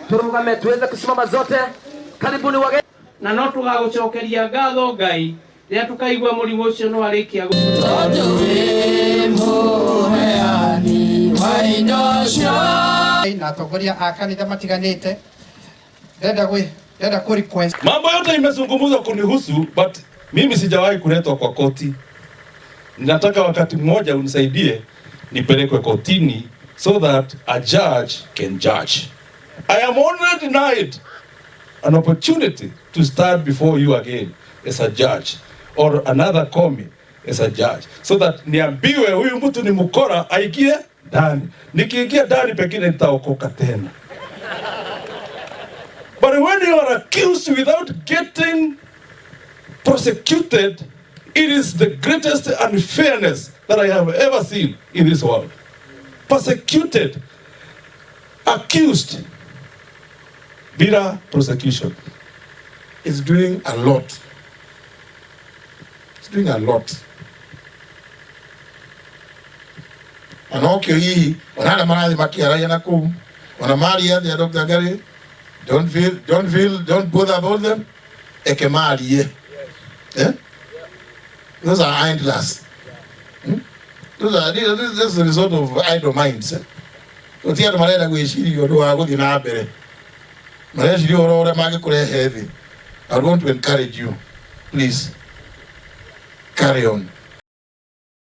turugame tuweze kusimama zote. Karibuni wageni na no tugagucokeria ngatho Ngai rĩrĩa tukaigua mũrimũ ũcio no arĩkia na atongoria a kanitha matiganĩte. Ndenda ku request. Mambo yote imezungumzwa kunihusu, but mimi sijawahi kuletwa kwa koti. Ninataka wakati mmoja unisaidie nipelekwe kotini so that a judge can judge. I am only denied an opportunity to stand before you again as a judge or another committee as a judge, so that niambiwe huyu mtu ni mkora aingie ndani. Nikiingia ndani pekine nitaokoka tena. But when you are accused without getting prosecuted, it is the greatest unfairness that I have ever seen in this world. Persecuted, accused, bila prosecution. It's doing a lot. It's doing a lot. Anokyo hii wanala marathi makia yana kum wana mali ya Dr. Gary. Don't bother about them. Ekemali yeah. Those are idlers. This is the result of idle minds. So tiara marenda gwiciria undu wa guthii na mbere. Mareciria ore mage kurehe thi. I want to encourage you. Please carry on.